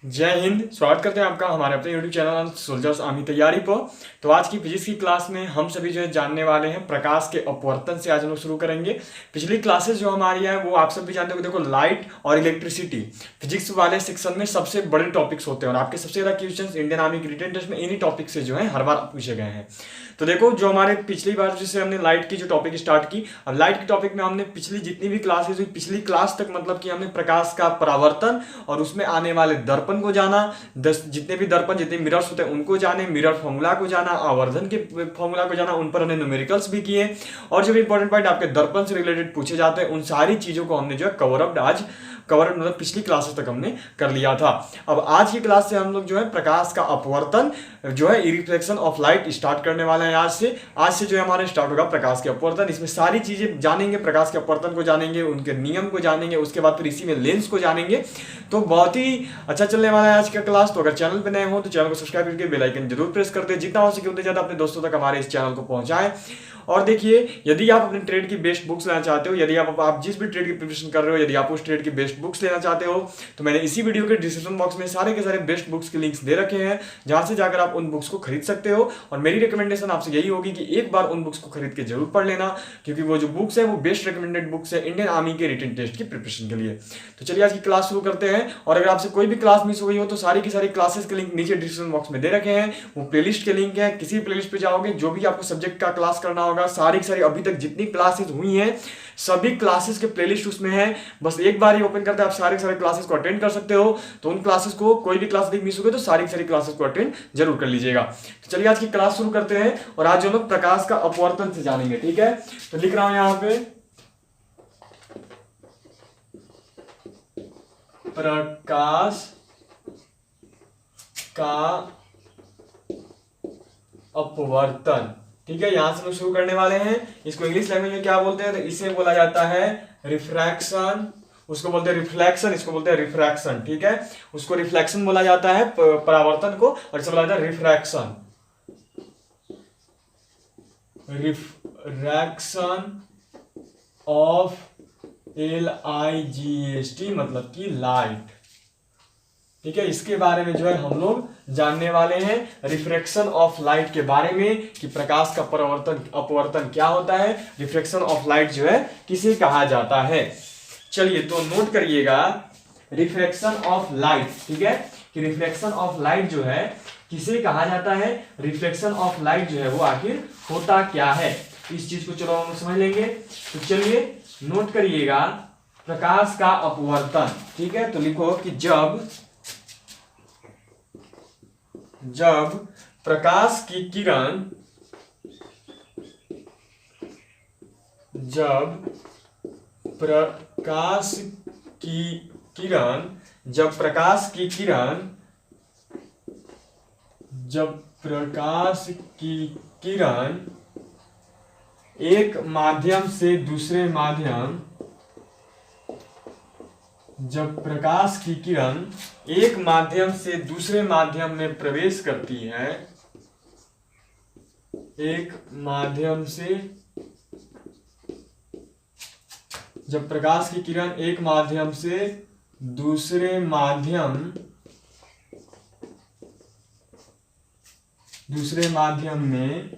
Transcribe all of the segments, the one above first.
जय हिंद। स्वागत करते हैं आपका हमारे अपने यूट्यूब चैनल सोल्जर्स आर्मी तैयारी पर। तो आज की फिजिक्स की क्लास में हम सभी जो है जानने वाले हैं प्रकाश के अपवर्तन से। आज हम लोग शुरू करेंगे। पिछली क्लासेस जो हमारी है वो आप सब भी जानते हो। देखो, लाइट और इलेक्ट्रिसिटी फिजिक्स वाले सेक्शन में सबसे बड़े टॉपिक्स होते हैं और आपके सबसे ज्यादा क्वेश्चन इंडियन आर्मी की रिटन टेस्ट में इन्हीं टॉपिक से जो है हर बार पूछे गए हैं। तो देखो, जो हमारे पिछली बार जैसे हमने लाइट की जो टॉपिक स्टार्ट की, अब लाइट की टॉपिक में हमने पिछली जितनी भी क्लासेस हुई पिछली क्लास तक मतलब कि हमने प्रकाश का परावर्तन और उसमें आने वाले दर्पण को जाना, जितने भी दर्पण जितने मिरर्स होते हैं उनको जाने, मिरर फॉर्मूला को जाना, आवर्धन के फॉर्मूला को जाना, उन पर हमने न्यूमेरिकल्स भी किए और जो भी इंपॉर्टेंट पॉइंट आपके दर्पण से रिलेटेड पूछे जाते हैं उन सारी चीजों को हमने जो है कवर मतलब पिछली क्लासेस तक हमने कर लिया था। अब आज की क्लास से हम लोग जो है प्रकाश का अपवर्तन जो है रिफ्लेक्शन ऑफ लाइट स्टार्ट करने वाले हैं। आज से जो है हमारा स्टार्ट होगा प्रकाश के अपवर्तन। इसमें सारी चीजें जानेंगे, प्रकाश के अपवर्तन को जानेंगे, उनके नियम को जानेंगे, उसके बाद फिर इसी में लेंस को जानेंगे। तो बहुत ही अच्छा चलने वाला है आज का क्लास। तो अगर चैनल पर नए हो तो चैनल को सब्सक्राइब करके बेल आइकन जरूर प्रेस कर दे, जितना हो सके उतने ज्यादा अपने दोस्तों तक हमारे इस चैनल को पहुंचाएं। और देखिए, यदि आप अपने ट्रेड की बेस्ट बुक्स लेना चाहते हो, यदि आप जिस भी ट्रेड की प्रिपरेशन कर रहे हो, यदि आप उस ट्रेड की बेस्ट बुक्स लेना चाहते हो, तो मैंने इसी वीडियो के डिस्क्रिप्शन बॉक्स में सारे के सारे बेस्ट बुक्स के लिंक्स दे रखे हैं, जहां से जाकर आप उन बुक्स को खरीद सकते हो। और मेरी रिकमेंडेशन आपसे यही होगी कि एक बार उन बुक्स को खरीद के जरूर पढ़ लेना, क्योंकि वो जो बुक्स है वो बेस्ट रिकमेंडेड बुक्स है इंडियन आर्मी के रिटन टेस्ट की प्रिपरेशन के लिए। तो चलिए आज की क्लास शुरू करते हैं। और अगर आपसे कोई भी क्लास मिस हो गई हो तो सारी की सारी क्लासेस के लिंक नीचे डिस्क्रिप्शन बॉक्स में दे रखे हैं। वो प्लेलिस्ट के लिंक है, किसी प्लेलिस्ट पे जाओगे जो भी आपको सब्जेक्ट का क्लास करना होगा, सारी की सारी अभी तक जितनी क्लासेस हुई हैं सभी क्लासेस के प्लेलिस्ट उसमें है। बस एक बार ही ओपन करते हैं, आप सारे के सारे क्लासेस को अटेंड कर सकते हो। तो उन क्लासेस को कोई भी क्लास मिस हो गई तो सारी की सारी क्लासेस को अटेंड जरूर कर लीजिएगा। तो चलिए आज की क्लास शुरू करते हैं और आज हम लोग प्रकाश का अपवर्तन से जानेंगे। ठीक है, तो लिख रहा हूं यहां पे प्रकाश का अपवर्तन। ठीक है, यहां से हम शुरू करने वाले हैं। इसको इंग्लिश लैंग्वेज में क्या बोलते हैं? तो इसे बोला जाता है रिफ्रैक्शन, उसको बोलते हैं रिफ्लेक्शन, इसको बोलते हैं रिफ्रैक्शन। ठीक है, उसको रिफ्लेक्शन बोला जाता है परावर्तन को, और इसे बोला जाता है रिफ्रैक्शन। रिफ्रैक्शन ऑफ LIGHT मतलब कि लाइट। ठीक है, इसके बारे में जो है हम लोग जानने वाले हैं, रिफ्रैक्शन ऑफ लाइट के बारे में कि प्रकाश का परावर्तन अपवर्तन क्या होता है, रिफ्रैक्शन ऑफ लाइट जो है किसे कहा जाता है। चलिए तो नोट करिएगा, रिफ्रैक्शन ऑफ लाइट। ठीक है, कि रिफ्रैक्शन ऑफ लाइट जो है किसे कहा जाता है, रिफ्लेक्शन ऑफ लाइट जो है वो आखिर होता क्या है, इस चीज को चलो हम समझ लेंगे। तो चलिए नोट करिएगा, प्रकाश का अपवर्तन। ठीक है, तो लिखो कि जब प्रकाश की किरण जब प्रकाश की किरण एक माध्यम से दूसरे माध्यम जब प्रकाश की किरण एक माध्यम से दूसरे माध्यम में प्रवेश करती है, जब प्रकाश की किरण एक माध्यम से दूसरे माध्यम में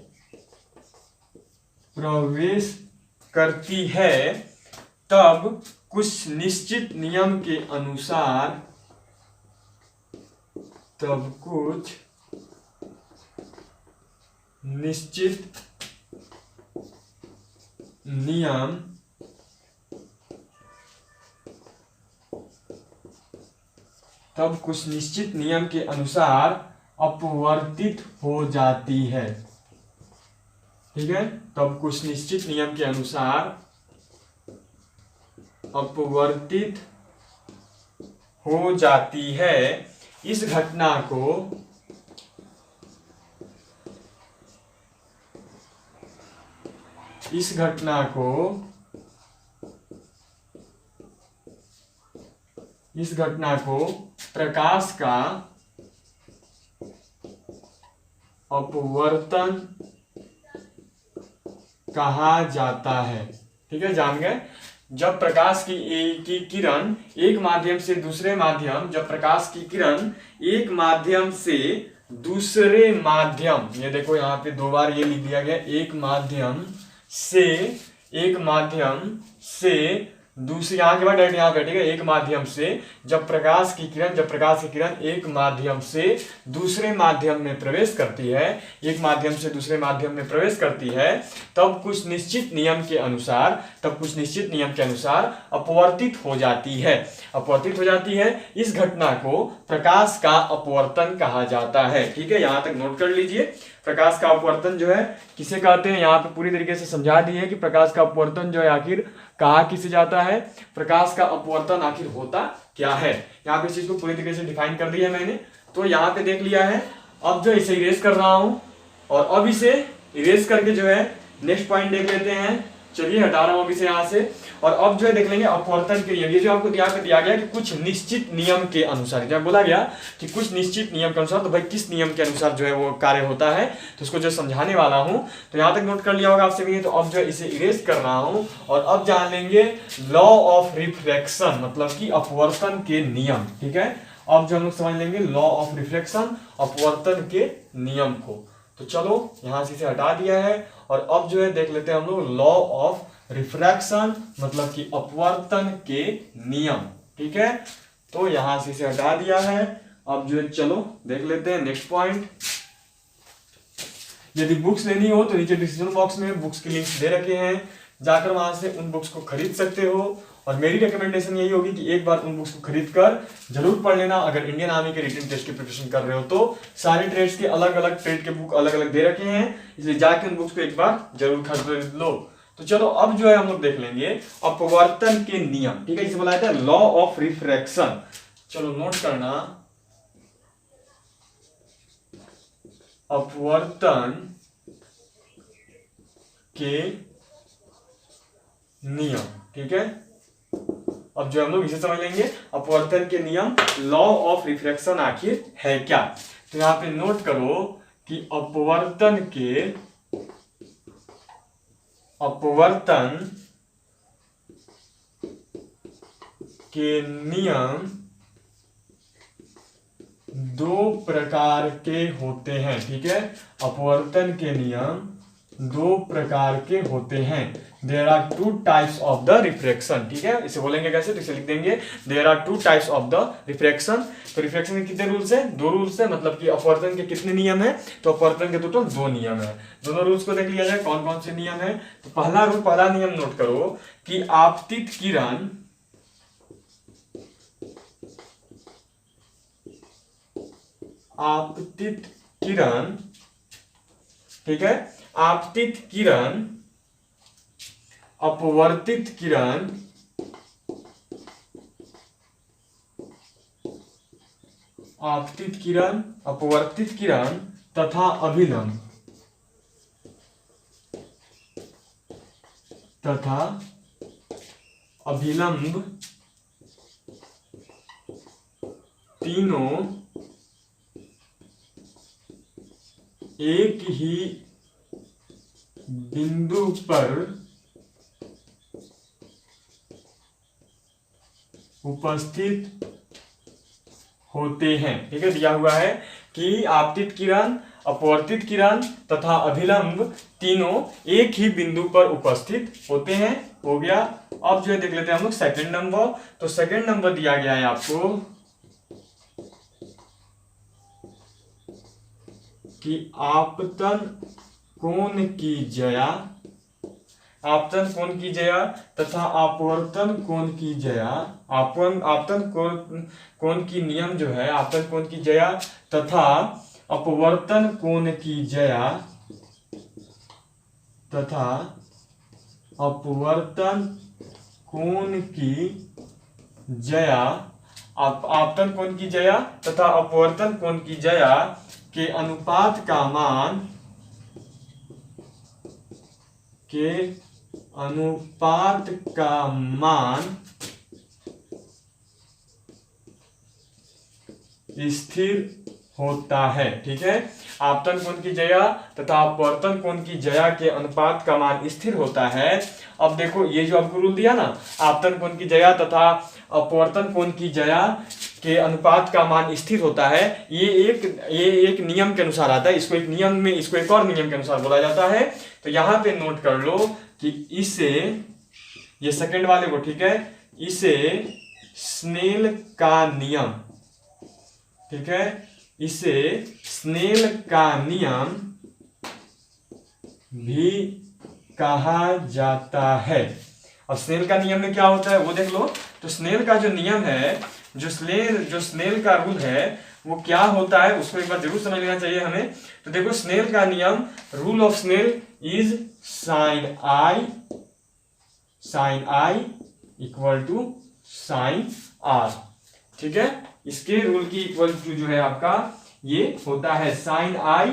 प्रवेश करती है, तब कुछ निश्चित नियम के अनुसार अपवर्तित हो जाती है। ठीक है, तब कुछ निश्चित नियम के अनुसार अपवर्तित हो जाती है। इस घटना को प्रकाश का अपवर्तन कहा जाता है। ठीक है, जान गए। जब प्रकाश की किरण एक माध्यम से दूसरे माध्यम, जब प्रकाश की किरण एक माध्यम से दूसरे माध्यम, ये देखो यहाँ पे दो बार ये लिख दिया गया, एक माध्यम से दूसरे, यहाँ के बाद डायरेक्ट यहाँ बैठेगा, एक माध्यम से जब प्रकाश की किरण एक माध्यम से दूसरे माध्यम में प्रवेश करती है, एक माध्यम से दूसरे माध्यम में प्रवेश करती है, तब कुछ निश्चित नियम के अनुसार अपवर्तित हो जाती है। इस घटना को प्रकाश का अपवर्तन कहा जाता है। ठीक है, यहाँ तक नोट कर लीजिए। प्रकाश का अपवर्तन जो है किसे कहते हैं, यहाँ पे पूरी तरीके से समझा दिए है कि प्रकाश का अपवर्तन जो है आखिर कहा किसे जाता है, प्रकाश का अपवर्तन आखिर होता क्या है। यहाँ पे इस चीज को पूरी तरीके से डिफाइन कर दिया है मैंने, तो यहाँ पे देख लिया है। अब जो इसे इरेज कर रहा हूं और अब इसे इरेज करके जो है नेक्स्ट पॉइंट देख लेते हैं। चलिए हटा रहा हूं अब इसे यहाँ से, और अब जो है देख लेंगे अपवर्तन के नियम। ये जो आपको यहाँ पे दिया गया कि कुछ निश्चित नियम के अनुसार, जब बोला गया कि कुछ निश्चित नियम के अनुसार, तो भाई किस नियम के अनुसार जो है वो कार्य होता है, तो उसको जो समझाने वाला हूं। तो यहाँ तक नोट कर लिया होगा आपसे भी। तो अब जो है इसे इरेज कर रहा हूं और अब जान लेंगे लॉ ऑफ रिफ्रैक्शन, मतलब कि अपवर्तन के नियम। ठीक है, अब जो हम लोग समझ लेंगे लॉ ऑफ रिफ्रैक्शन, अपवर्तन के नियम को। तो चलो यहाँ से इसे हटा दिया है और अब जो है देख लेते हैं हम लोग लॉ ऑफ रिफ्रैक्शन, मतलब कि अपवर्तन के नियम। ठीक है, तो यहां से इसे हटा दिया है। अब जो है चलो देख लेते हैं नेक्स्ट पॉइंट। यदि बुक्स लेनी हो तो नीचे डिस्क्रिप्शन बॉक्स में बुक्स की लिंक्स दे रखे हैं, जाकर वहां से उन बुक्स को खरीद सकते हो। और मेरी रिकमेंडेशन यही होगी कि एक बार उन बुक्स को खरीद कर जरूर पढ़ लेना। अगर इंडियन आर्मी के रिटन टेस्ट की प्रिपरेशन कर रहे हो तो सारे ट्रेड्स के अलग अलग ट्रेड के बुक अलग अलग दे रखे हैं, इसलिए जाके उन बुक्स को एक बार जरूर खरीद लो। तो चलो अब जो है हम लोग देख लेंगे अपवर्तन के नियम। ठीक है, इसे बोला जाता है लॉ ऑफ रिफ्रैक्शन। चलो नोट करना, अपवर्तन के नियम। ठीक है, अब जो हम लोग इसे समझ लेंगे अपवर्तन के नियम, लॉ ऑफ रिफ्रैक्शन आखिर है क्या। तो यहां पे नोट करो कि अपवर्तन के नियम दो प्रकार के होते हैं। ठीक है, अपवर्तन के नियम दो प्रकार के होते हैं। There are two types of the refraction. ठीक है, इसे बोलेंगे कैसे, तो इसे लिख देंगे there are two types of the refraction. तो रिफ्रैक्शन के कितने रूल्स हैं, दो रूल्स हैं, मतलब कि अपवर्तन के कितने नियम है, तो अपवर्तन के टोटल दो नियम है। दोनों रूल्स को देख लिया जाए कौन कौन से नियम है। तो पहला नियम नोट करो कि आपतित किरण ठीक है, आपतित किरण अपवर्तित किरण तथा अभिलंब तीनों एक ही बिंदु पर उपस्थित होते हैं। ठीक है, दिया हुआ है कि आपतित किरण, अपवर्तित किरण तथा अभिलंब तीनों एक ही बिंदु पर उपस्थित होते हैं। हो गया। अब जो है देख लेते हैं हम लोग सेकंड नंबर। तो सेकंड नंबर दिया गया है आपको कि आपतन कोण की जया तथा अपवर्तन कोण की जया, आपतन कोण की नियम जो है, आपतन कोण की जया तथा अपवर्तन कोण की जया आपतन कोण की जया तथा अपवर्तन कोण की जया के अनुपात का मान स्थिर होता है। ठीक है, आपतन कोण की ज्या तथा अपवर्तन कोण की ज्या के अनुपात का मान स्थिर होता है। अब देखो ये जो आपको रूल दिया ना, आपतन कोण की ज्या तथा अपवर्तन कोण की ज्या के अनुपात का मान स्थिर होता है, ये एक नियम के अनुसार आता है। इसको एक नियम में, इसको एक और नियम के अनुसार बोला जाता है। तो यहाँ पे नोट कर लो कि इसे, ये सेकंड वाले को, ठीक है, इसे स्नेल का नियम, ठीक है, इसे स्नेल का नियम भी कहा जाता है। अब स्नेल का नियम में क्या होता है वो देख लो। तो स्नेल का जो नियम है, जो स्नेल का रूल है वो क्या होता है, उसको एक बार जरूर समझ लेना चाहिए हमें। तो देखो स्नेल का नियम, rule of Snell is sine i equal to sine r. ठीक है, इसके रूल की इक्वल टू जो है आपका ये होता है sine i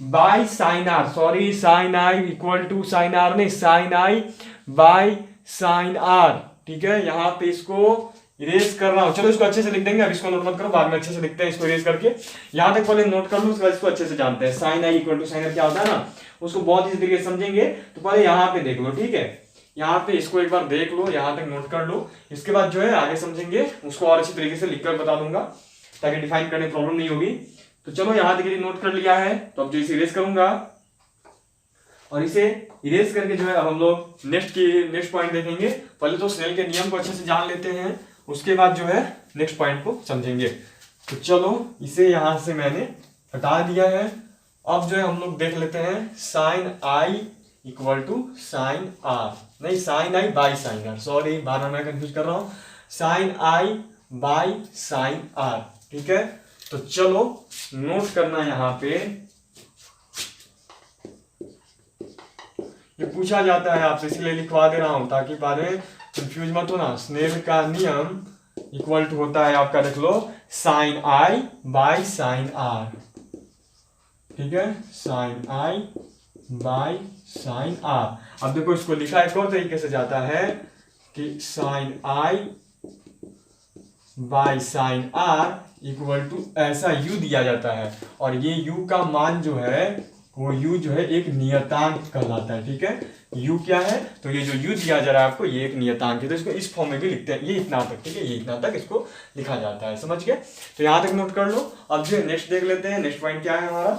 by sine r, sorry sine i equal to sine r नहीं, sine i by sine r. ठीक है, यहां पे इसको इरेज कर रहा हूं, चलो इसको अच्छे से लिख देंगे, अब इसको नोट मत करो, बाद में अच्छे से लिखते हैं, इसको इरेज करके यहां तक पहले नोट कर लो, उसके बाद इसको अच्छे से जानते हैं। Sine i equal to sine r क्या होता है ना, उसको बहुत इसी तरीके से समझेंगे। तो पहले यहाँ पे देख लो, ठीक है, यहाँ पे इसको एक बार देख लो, यहाँ तक नोट कर लो, इसके बाद जो है आगे समझेंगे उसको और अच्छी तरीके से लिखकर बता दूंगा ताकि डिफाइन करने में प्रॉब्लम नहीं होगी। तो चलो यहाँ तक नोट कर लिया है, तो अब जो इसे इरेज करूंगा और इसे इरेज करके जो है अब हम लोग नेक्स्ट पॉइंट देखेंगे। पहले तो स्नेल के नियम को अच्छे से जान लेते हैं, उसके बाद जो है नेक्स्ट पॉइंट को समझेंगे। तो चलो इसे यहां से मैंने हटा दिया है। अब जो है हम लोग देख लेते हैं sine i equal to sine r, नहीं sine i by sine r, sorry बार बार मैं कंफ्यूज कर रहा हूं, sine i by sine r. ठीक है, तो चलो नोट करना, यहां पे ये पूछा जाता है आपसे, इसलिए लिखवा दे रहा हूं ताकि बाद में कंफ्यूज मत हो ना। स्नेल का नियम इक्वल टू होता है आपका, देख लो, sine i by sine r. ठीक है, sine i by sine r. अब देखो इसको लिखा एक और तरीके से जाता है कि sine i by sine r equal to ऐसा u दिया जाता है, और ये u का मान जो है वो u जो है एक नियतांक कहलाता है। ठीक है, u क्या है, तो ये जो u दिया जा रहा है आपको ये एक नियतांक है, तो इसको इस फॉर्म में भी लिखते हैं, ये इतना तक, ठीक है, ये इतना तक इसको लिखा जाता है, समझ गए। तो यहां तक नोट कर लो। अब जो नेक्स्ट देख लेते हैं, नेक्स्ट पॉइंट क्या है हमारा।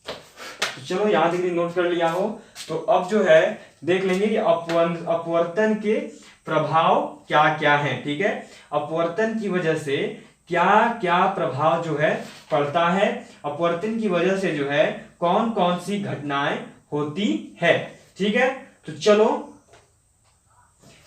तो चलो यहां तक नोट कर लिया हो, तो अब जो है देख लेंगे कि अपवर्तन के प्रभाव क्या क्या है। ठीक है, अपवर्तन की वजह से क्या क्या प्रभाव जो है पड़ता है, अपवर्तन की वजह से जो है कौन कौन सी घटनाएं होती है। ठीक है, तो चलो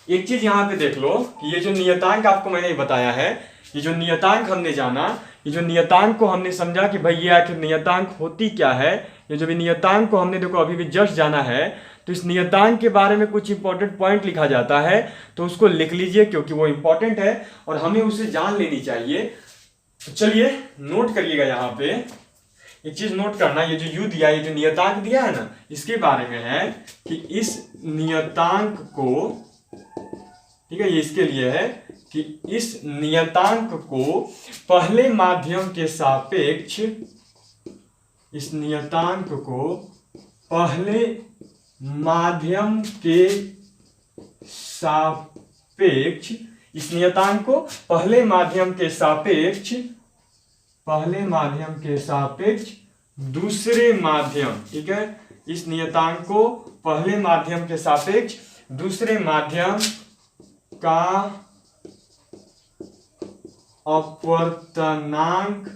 एक चीज यहां पे देख लो कि ये जो नियतांक आपको मैंने बताया है, ये जो नियतांक हमने जाना, ये जो नियतांक को हमने समझा कि भाई ये आखिर नियतांक होती क्या है, ये जो भी नियतांक को हमने देखो अभी भी जस्ट जाना है, तो इस नियतांक के बारे में कुछ इंपॉर्टेंट पॉइंट लिखा जाता है, तो उसको लिख लीजिए क्योंकि वो इंपॉर्टेंट है और हमें उसे जान लेनी चाहिए। तो चलिए नोट करिएगा, यहाँ पे एक चीज नोट करना, ये जो u दिया, ये जो नियतांक दिया है ना, इसके बारे में है कि इस नियतांक को, ठीक है, ये इसके लिए है कि इस नियतांक को पहले माध्यम के सापेक्ष, इस नियतांक को पहले माध्यम के सापेक्ष, इस नियतांक को पहले माध्यम के सापेक्ष, पहले माध्यम के सापेक्ष दूसरे माध्यम, ठीक है, इस नियतांक को पहले माध्यम के सापेक्ष दूसरे माध्यम का अपवर्तनांक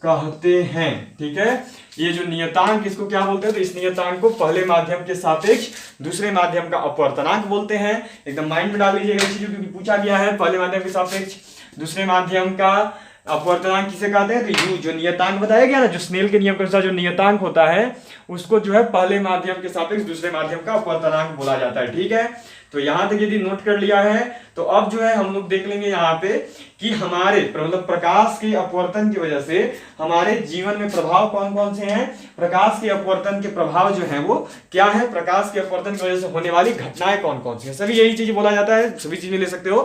कहते हैं। ठीक है, ये जो नियतांक, इसको क्या बोलते हैं, तो इस नियतांक को पहले माध्यम के सापेक्ष दूसरे माध्यम का अपवर्तनांक बोलते हैं। एकदम माइंड में डाल लीजिएगा चीज, क्योंकि पूछा गया है पहले माध्यम के सापेक्ष दूसरे माध्यम का अपवर्तनांक किसे कहते हैं, तो यू जो नियतांक बताया गया ना, जो स्नेल के नियम के अनुसार जो नियतांक होता है उसको जो है पहले माध्यम के सापेक्ष दूसरे माध्यम का अपवर्तनांक बोला जाता है। ठीक है, तो यहां तक यदि नोट कर लिया है तो अब जो है हम लोग देख लेंगे यहाँ पे कि हमारे मतलब प्रकाश के अपवर्तन की वजह से हमारे जीवन में प्रभाव कौन कौन से हैं। प्रकाश के अपवर्तन के प्रभाव जो है वो क्या है, प्रकाश के अपवर्तन की वजह से होने वाली घटनाएं कौन कौन सी हैं, सभी यही चीज बोला जाता है, सभी चीजें ले सकते हो।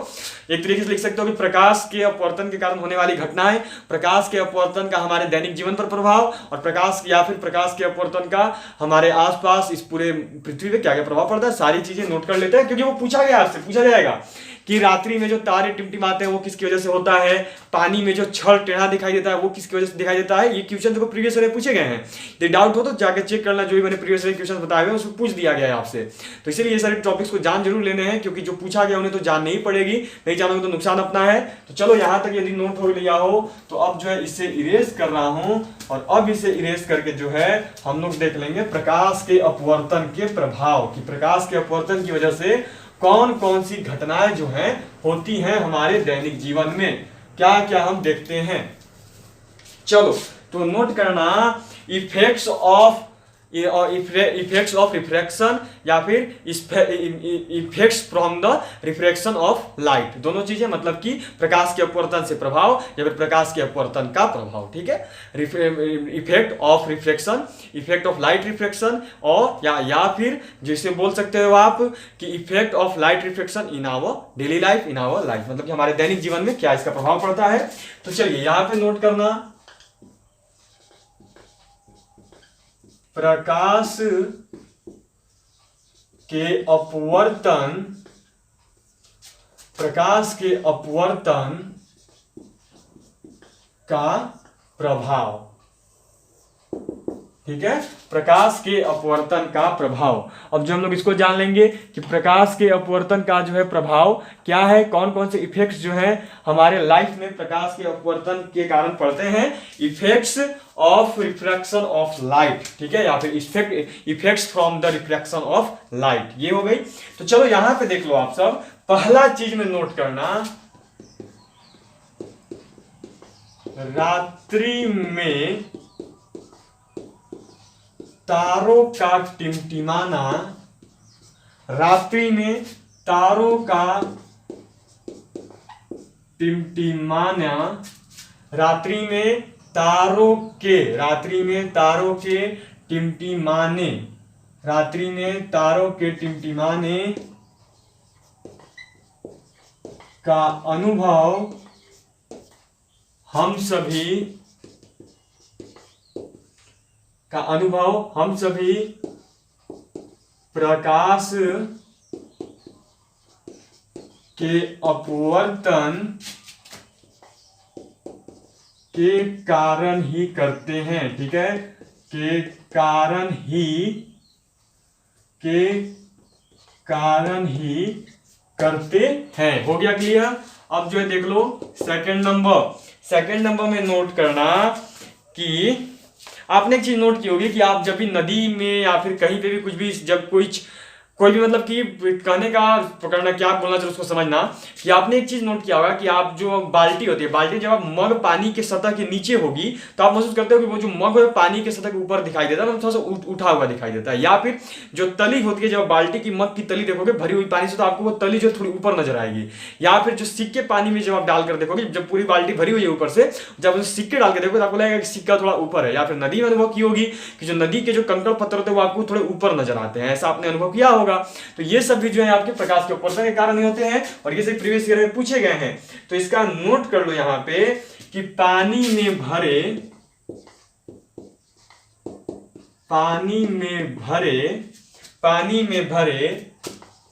एक तरीके से लिख सकते हो कि प्रकाश के अपवर्तन के कारण होने वाली घटनाएं, प्रकाश के अपवर्तन का हमारे दैनिक जीवन पर प्रभाव, और प्रकाश या फिर प्रकाश के अपवर्तन का हमारे आसपास इस पूरे पृथ्वी पे क्या क्या प्रभाव पड़ता है, सारी चीजें नोट कर लेते हैं, क्योंकि वो पूछा गया आपसे, पूछा जाएगा कि रात्रि में जो तारे टिमटिमाते हैं वो किसकी वजह से होता है, पानी में जो छड़ टेढ़ा दिखाई देता है वो किसकी वजह से दिखाई देता है। ये क्वेश्चन देखो प्रीवियस ईयर पूछे गए हैं, यदि डाउट हो तो जाके चेक करना, जो भी मैंने प्रीवियस ईयर क्वेश्चन बताए हुए उसको पूछ दिया गया है आपसे। तो इसीलिए ये सारे टॉपिक्स को जान जरूर लेने हैं, क्योंकि जो पूछा गया उन्हें तो जाननी ही पड़ेगी, नहीं जानोगे तो नुकसान अपना है। तो चलो यहाँ तक यदि नोट हो लिया हो तो अब जो है इसे इरेज कर रहा हूं, और अब इसे इरेज करके जो है हम लोग देख लेंगे प्रकाश के अपवर्तन के प्रभाव की, प्रकाश के अपवर्तन की वजह से कौन कौन सी घटनाएं जो हैं होती हैं हमारे दैनिक जीवन में, क्या क्या हम देखते हैं। चलो तो नोट करना, इफेक्ट्स ऑफ रिफ्रैक्शन या फिर effects from the refraction of light, दोनों चीजें, मतलब कि प्रकाश के अपवर्तन से प्रभाव या फिर प्रकाश के अपवर्तन का प्रभाव, ठीक है। Effect of refraction, effect of light refraction, और या फिर जिसे बोल सकते हो आप कि effect of light refraction in our daily life, in our life, मतलब कि हमारे दैनिक जीवन में क्या इसका प्रभाव पड़ता है। तो चलिए यहां पे नोट करना, प्रकाश के अपवर्तन, प्रकाश के अपवर्तन का प्रभाव, ठीक है, प्रकाश के अपवर्तन का प्रभाव। अब जो हम लोग इसको जान लेंगे कि प्रकाश के अपवर्तन का जो है प्रभाव क्या है, कौन कौन से इफेक्ट्स जो है हमारे लाइफ में प्रकाश के अपवर्तन के कारण पड़ते हैं। Effects of refraction of light, ठीक है, या फिर effects from the refraction of light, ये हो गई। तो चलो यहां पे देख लो आप सब, पहला चीज में नोट करना, रात्रि में तारों का टिमटिमाना, रात्रि में तारों का टिमटिमाना, रात्रि में तारों के टिमटिमाने, रात्रि में तारों के टिमटिमाने का अनुभव हम सभी प्रकाश के अपवर्तन के कारण ही करते हैं, ठीक है, के कारण ही करते हैं। हो गया क्लियर। अब जो है देख लो सेकंड नंबर में नोट करना कि आपने एक चीज नोट की होगी कि आप जब भी नदी में या फिर कहीं पे भी कुछ भी, जब कोई भी मतलब कि कहने का पकड़ना क्या बोलना चाहिए उसको समझना, कि आपने एक चीज नोट किया होगा कि आप जो बाल्टी होती है, बाल्टी जब आप मग पानी के सतह के नीचे होगी तो आप महसूस करते हो कि वो जो मग है पानी के सतह के ऊपर दिखाई देता है, मतलब थोड़ा सा उठा हुआ दिखाई देता है। या फिर जो तली होती है, जब बाल्टी की मग की तली देखोगे भरी हुई पानी से, तो आपको वो तली जो थोड़ी ऊपर नजर आएगी। या फिर जो सिक्के पानी में जब आप डालकर देखोगे, जब पूरी बाल्टी भरी हुई है ऊपर से, जब सिक्के डाल के देखोगे तो आपको लगेगा कि सिक्का थोड़ा ऊपर है। या फिर नदी में अनुभव की होगी कि जो नदी के जो कंकड़ पत्थर होते हैं वो आपको थोड़े ऊपर नजर आते हैं, ऐसा आपने अनुभव किया होगा। तो ये सब भी जो है आपके प्रकाश के अपवर्तन के कारण ही होते हैं, और ये सब प्रीवियस ईयर में पूछे गए हैं। तो इसका नोट कर लो यहां पे कि पानी में भरे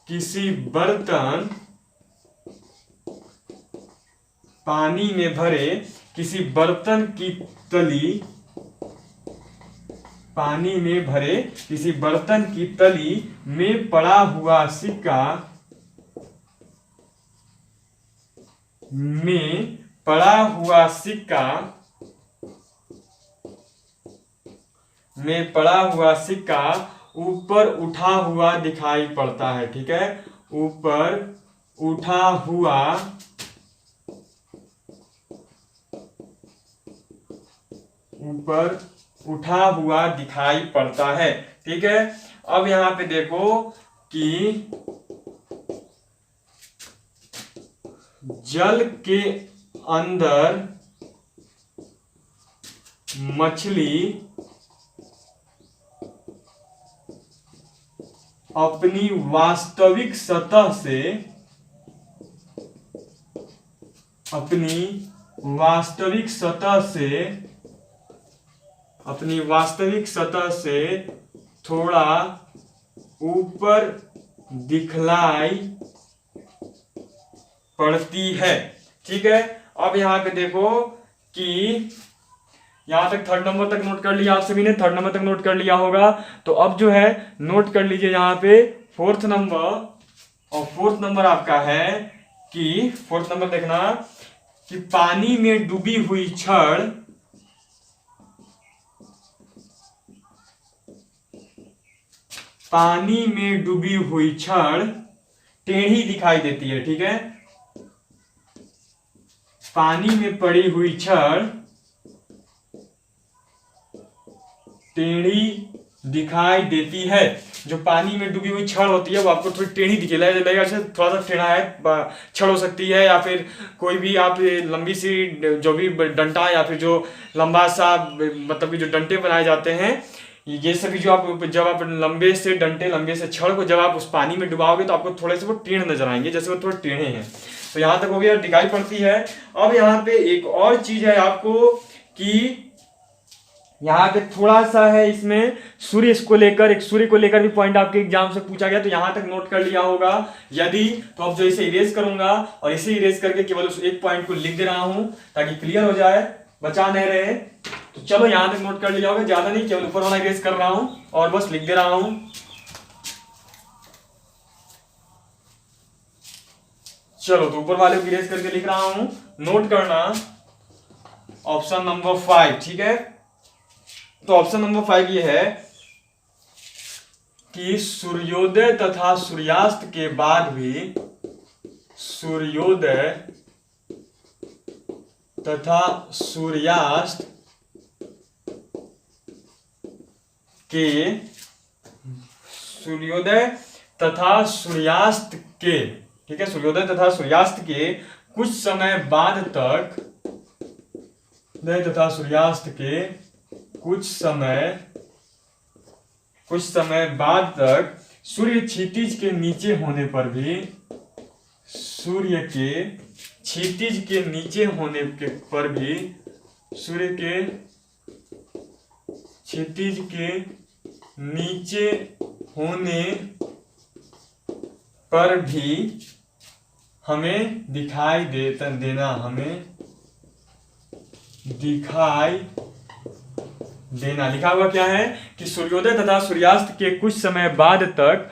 किसी बर्तन, पानी में भरे किसी बर्तन की तली, पानी में भरे किसी बर्तन की तली में पड़ा हुआ सिक्का, ऊपर उठा हुआ दिखाई पड़ता है, ठीक है, ऊपर उठा हुआ दिखाई पड़ता है, ठीक है। अब यहां पे देखो कि जल के अंदर मछली अपनी वास्तविक सतह से थोड़ा ऊपर दिखलाई पड़ती है। ठीक है, अब यहाँ पे देखो कि यहां तक थर्ड नंबर तक नोट कर लिया, आप सभी ने थर्ड नंबर तक नोट कर लिया होगा। तो अब जो है नोट कर लीजिए यहाँ पे फोर्थ नंबर, और फोर्थ नंबर आपका है कि फोर्थ नंबर देखना कि पानी में डूबी हुई छड़ टेढ़ी दिखाई देती है। ठीक है, पानी में पड़ी हुई छड़ टेढ़ी दिखाई देती है। जो पानी में डूबी हुई छड़ होती है वो आपको थोड़ी टेढ़ी दिखेगा, थोड़ा सा टेढ़ा है छड़ हो सकती है, या फिर कोई भी आप लंबी सी जो भी डंटा या फिर जो लंबा सा मतलब कि जो डंटे बनाए जाते हैं, ये सभी जो आप जब आप लंबे से छड़ को जब आप उस पानी में डुबाओगे तो आपको थोड़े से वो टेढ़े नजर आएंगे, जैसे वो थोड़े टेढ़े हैं। तो यहाँ तक हो गया, दिखाई पड़ती है। अब यहाँ पे एक और चीज है आपको कि यहाँ पे थोड़ा सा है इसमें सूर्य को लेकर भी पॉइंट आपके एग्जाम से पूछा गया, तो यहाँ तक नोट कर लिया होगा। यदि तो अब जो इसे इरेज करूंगा और इसे इरेज करके केवल उस एक पॉइंट को लिख दे रहा हूं ताकि क्लियर हो जाए, बचा नहीं रहे। तो चलो यहाँ तक नोट कर लिया होगा, ज्यादा नहीं, केवल ऊपर वाला इरेज कर रहा हूं और बस लिख दे रहा हूं। चलो तो ऊपर वाले को इरेज करके लिख रहा हूं, नोट करना ऑप्शन नंबर 5। ठीक है, तो ऑप्शन नंबर 5 ये है कि सूर्योदय तथा सूर्यास्त के बाद सूर्योदय तथा सूर्यास्त के कुछ समय बाद तक सूर्य क्षितिज के नीचे होने पर भी हमें दिखाई देना। लिखा हुआ क्या है कि सूर्योदय तथा सूर्यास्त के कुछ समय बाद तक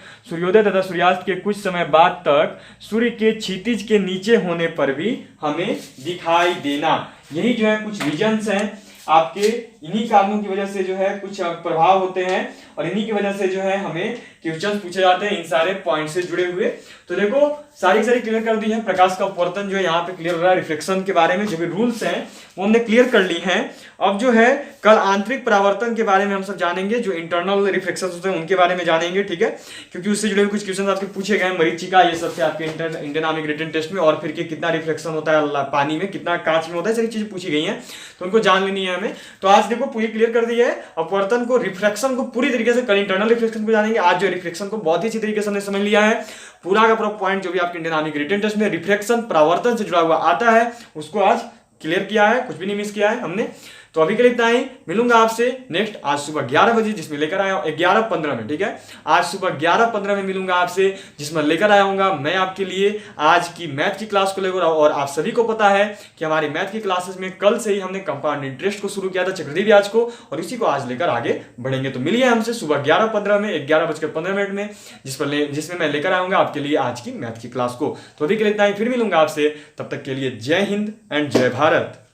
सूर्य के क्षितिज के नीचे होने पर भी हमें दिखाई देना। यही जो है कुछ रीजंस हैं आपके, इन्हीं कारणों की वजह से जो है कुछ प्रभाव होते हैं और इन्हीं की वजह से जो है हमें क्वेश्चंस पूछे जाते हैं इन सारे पॉइंट से जुड़े हुए। तो देखो सारी क्लियर कर दी है। प्रकाश का अपवर्तन जो है यहाँ पे क्लियर हो रहा है। रिफ्लेक्शन के बारे में जो भी रूल्स हैं वो हमने क्लियर कर ली हैं। अब जो है कल आंतरिक परावर्तन के बारे में हम सब जानेंगे, जो इंटरनल रिफ्लेक्शन होते हैं उनके बारे में जानेंगे। ठीक है, क्योंकि उससे जुड़े हुए कुछ क्वेश्चन आपके पूछे गए, मरीचिका ये सबसे आपके इंडियन आर्मी रिटन टेस्ट में, और फिर के कितना रिफ्लेक्शन होता है पानी में, कितना कांच में होता है, सारी चीजें पूछी गई हैं, तो उनको जान लेनी है हमें। तो आज देखो पूरी क्लियर कर दी है अपवर्तन को, रिफ्लेक्शन को पूरी तरीके से। कल इंटरनल रिफ्लेक्शन को जानेंगे, आज जो रिफ्लेक्शन को बहुत ही अच्छी तरीके से हमने समझ लिया है। पूरा का पूरा पॉइंट जो भी आपके इंडियन आर्मी रिटन टेस्ट में रिफ्लेक्शन परावर्तन से जुड़ा हुआ आता है उसको आज क्लियर किया है, कुछ भी नहीं मिस किया है हमने। तो अभी के लिए इतना ही, मिलूंगा आपसे नेक्स्ट आज सुबह 11 बजे, जिसमें लेकर आया 11:15 में। ठीक है, आज सुबह 11:15 में मिलूंगा आपसे, जिसमें लेकर आया हूंगा मैं आपके लिए आज की मैथ की क्लास को लेकर। और आप सभी को पता है कि हमारी मैथ की क्लासेस में कल से ही हमने कंपाउंड इंटरेस्ट को शुरू किया था, चक्रवृद्धि ब्याज को, और इसी को आज लेकर आगे बढ़ेंगे। तो मिलिए हमसे सुबह 11:15 में, 11:15 में, जिसमें मैं लेकर आऊंगा आपके लिए आज की मैथ की क्लास को। तो अभी के लिए इतना ही, फिर मिलूंगा आपसे, तब तक के लिए जय हिंद एंड जय भारत।